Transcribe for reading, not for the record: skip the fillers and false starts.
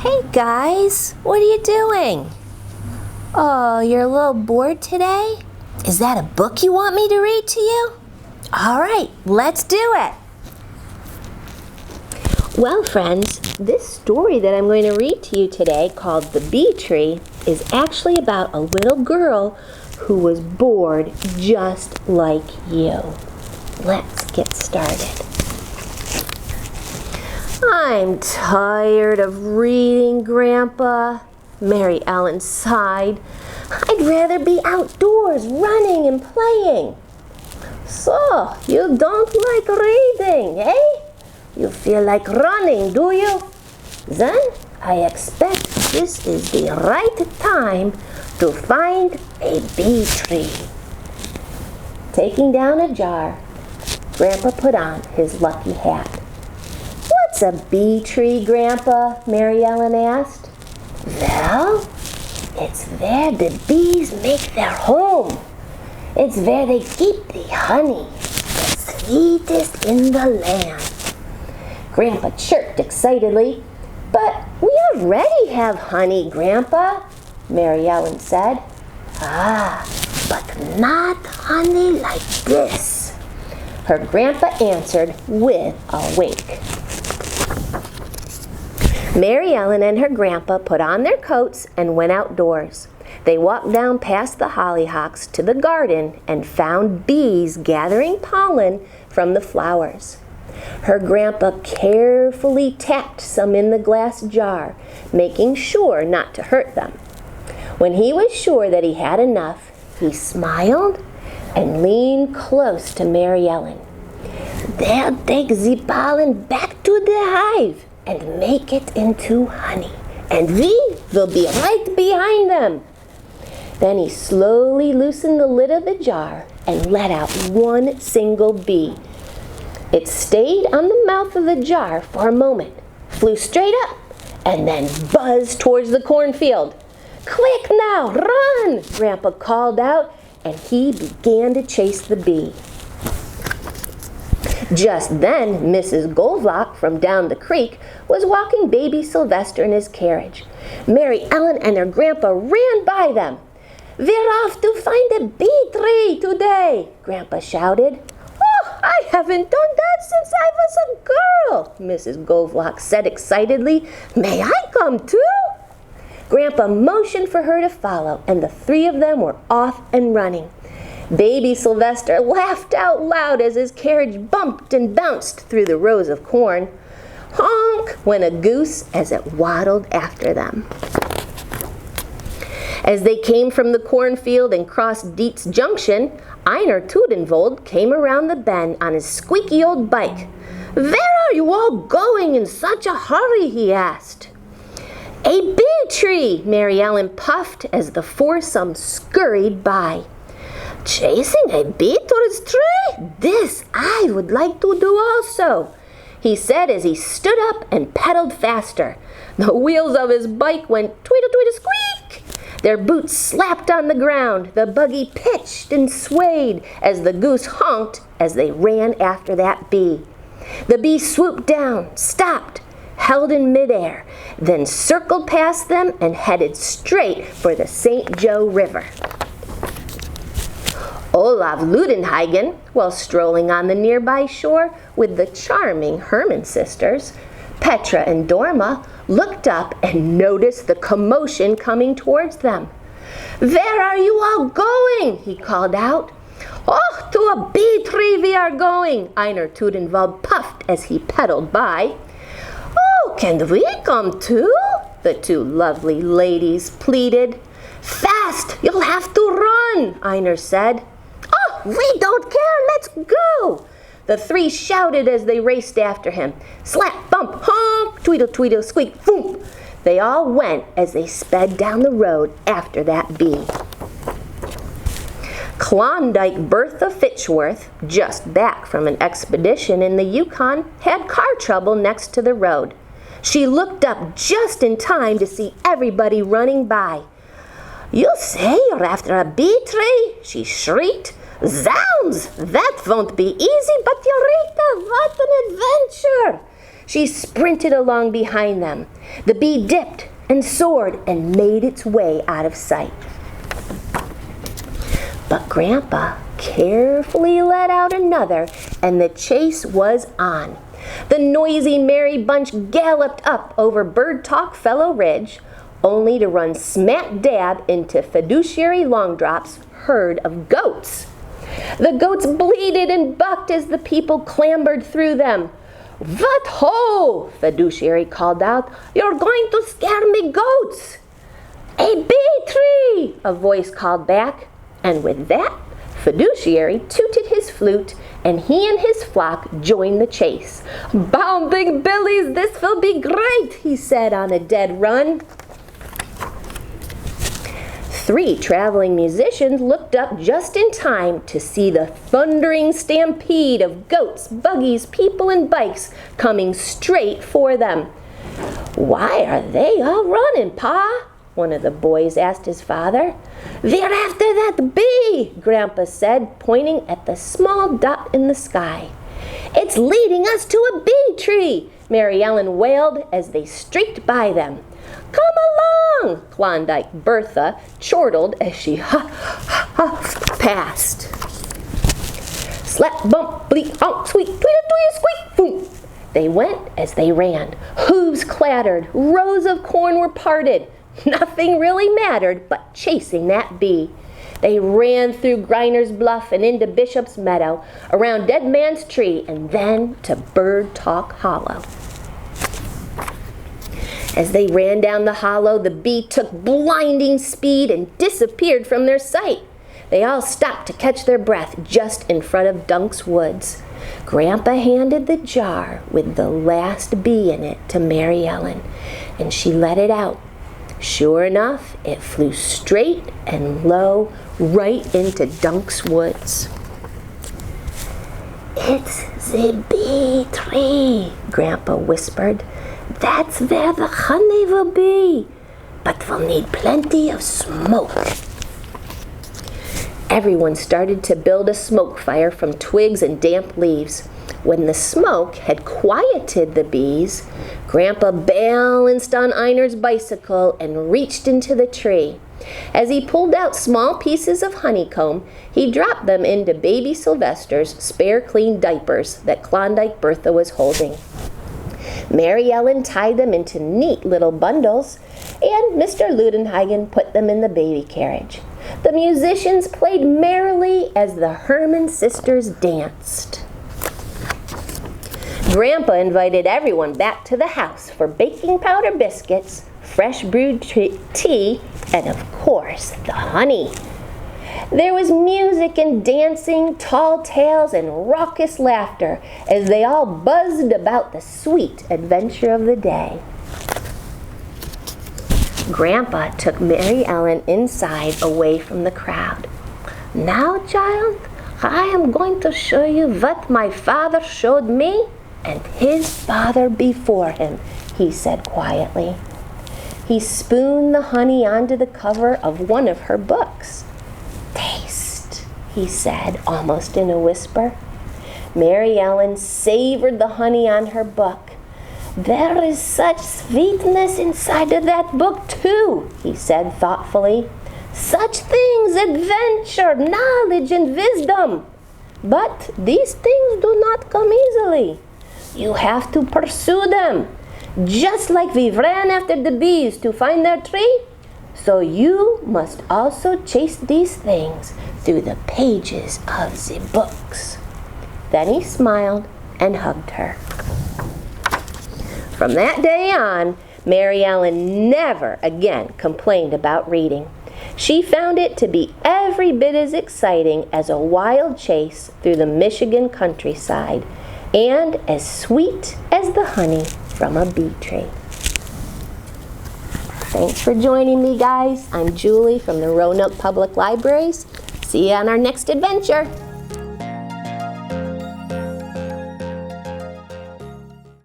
Hey guys, what are you doing? Oh, you're a little bored today? Is that a book you want me to read to you? All right, let's do it. Well, friends, this story that I'm going to read to you today, called The Bee Tree, is actually about a little girl who was bored just like you. Let's get started. I'm tired of reading, Grandpa, Mary Ellen sighed. I'd rather be outdoors running and playing. So, you don't like reading, eh? You feel like running, do you? Then I expect this is the right time to find a bee tree. Taking down a jar, Grandpa put on his lucky hat. What's a bee tree, Grandpa? Mary Ellen asked. Well, it's where the bees make their home. It's where they keep the honey, the sweetest in the land. Grandpa chirped excitedly. But we already have honey, Grandpa, Mary Ellen said. Ah, but not honey like this, her grandpa answered with a wink. Mary Ellen and her grandpa put on their coats and went outdoors. They walked down past the hollyhocks to the garden and found bees gathering pollen from the flowers. Her grandpa carefully tapped some in the glass jar, making sure not to hurt them. When he was sure that he had enough, he smiled and leaned close to Mary Ellen. They'll take the pollen back to the hive and make it into honey, and we will be right behind them. Then he slowly loosened the lid of the jar and let out one single bee. It stayed on the mouth of the jar for a moment, flew straight up, and then buzzed towards the cornfield. Quick now, run, Grandpa called out, and he began to chase the bee. Just then, Mrs. Goldlock from down the creek was walking baby Sylvester in his carriage. Mary Ellen and her grandpa ran by them. We're off to find a bee tree today, Grandpa shouted. Oh, I haven't done that since I was a girl, Mrs. Goldlock said excitedly. May I come too? Grandpa motioned for her to follow, and the three of them were off and running. Baby Sylvester laughed out loud as his carriage bumped and bounced through the rows of corn. Honk went a goose as it waddled after them. As they came from the cornfield and crossed Dietz Junction, Einar Tudenvold came around the bend on his squeaky old bike. Where are you all going in such a hurry? He asked. A bee tree, Mary Ellen puffed as the foursome scurried by. Chasing a bee to its tree? This I would like to do also, he said as he stood up and pedaled faster. The wheels of his bike went tweedle-tweedle-squeak. Their boots slapped on the ground. The buggy pitched and swayed as the goose honked as they ran after that bee. The bee swooped down, stopped, held in midair, then circled past them and headed straight for the St. Joe River. Olav Ludenhagen, while strolling on the nearby shore with the charming Herman sisters, Petra and Dorma, looked up and noticed the commotion coming towards them. Where are you all going? He called out. Oh, to a bee tree we are going, Einar Tudenvold puffed as he pedaled by. Oh, can we come too? The two lovely ladies pleaded. Fast, you'll have to run, Einar said. Oh, we don't care, let's go! The three shouted as they raced after him. Slap, bump, honk, tweedle, tweedle, squeak, boom. They all went as they sped down the road after that bee. Klondike Bertha Fitchworth, just back from an expedition in the Yukon, had car trouble next to the road. She looked up just in time to see everybody running by. You say you're after a bee tree? She shrieked. Zounds! That won't be easy, but Eureka, what an adventure! She sprinted along behind them. The bee dipped and soared and made its way out of sight. But Grandpa carefully let out another, and the chase was on. The noisy merry bunch galloped up over Bird Talk Fellow Ridge, only to run smack dab into Fiduciary Longdrop's herd of goats. The goats bleated and bucked as the people clambered through them. "What ho!" Fiduciary called out. "You're going to scare me goats!" "A bee tree!" a voice called back. And with that, Fiduciary tooted his flute, and he and his flock joined the chase. "Bounding billies, this will be great," he said on a dead run. 3 traveling musicians looked up just in time to see the thundering stampede of goats, buggies, people, and bikes coming straight for them. "Why are they all running, Pa?" one of the boys asked his father. "We're after that bee," Grandpa said, pointing at the small dot in the sky. "It's leading us to a bee tree," Mary Ellen wailed as they streaked by them. "Come along," Klondike Bertha chortled as she huffed past. Slap, bump, bleep, honk, squeak, tweet-a-tweet, squeak, boom. They went as they ran. Hooves clattered, rows of corn were parted. Nothing really mattered but chasing that bee. They ran through Griner's Bluff and into Bishop's Meadow, around Dead Man's Tree, and then to Bird Talk Hollow. As they ran down the hollow, the bee took blinding speed and disappeared from their sight. They all stopped to catch their breath just in front of Dunk's Woods. Grandpa handed the jar with the last bee in it to Mary Ellen, and she let it out. Sure enough, it flew straight and low right into Dunk's Woods. "It's the bee tree," Grandpa whispered. "That's where the honey will be, but we'll need plenty of smoke." Everyone started to build a smoke fire from twigs and damp leaves. When the smoke had quieted the bees, Grandpa balanced on Einer's bicycle and reached into the tree. As he pulled out small pieces of honeycomb, he dropped them into baby Sylvester's spare clean diapers that Klondike Bertha was holding. Mary Ellen tied them into neat little bundles, and Mr. Ludenhagen put them in the baby carriage. The musicians played merrily as the Herman sisters danced. Grandpa invited everyone back to the house for baking powder biscuits, fresh brewed tea, and of course, the honey. There was music and dancing, tall tales, and raucous laughter as they all buzzed about the sweet adventure of the day. Grandpa took Mary Ellen inside away from the crowd. "Now, child, I am going to show you what my father showed me and his father before him," he said quietly. He spooned the honey onto the cover of one of her books. "Taste," he said, almost in a whisper. Mary Ellen savored the honey on her book. "There is such sweetness inside of that book, too," he said thoughtfully. "Such things, adventure, knowledge, and wisdom. But these things do not come easily. You have to pursue them. Just like we ran after the bees to find their tree, so you must also chase these things through the pages of the books." Then he smiled and hugged her. From that day on, Mary Ellen never again complained about reading. She found it to be every bit as exciting as a wild chase through the Michigan countryside, and as sweet as the honey from a bee tree. Thanks for joining me, guys. I'm Julie from the Roanoke Public Libraries. See you on our next adventure.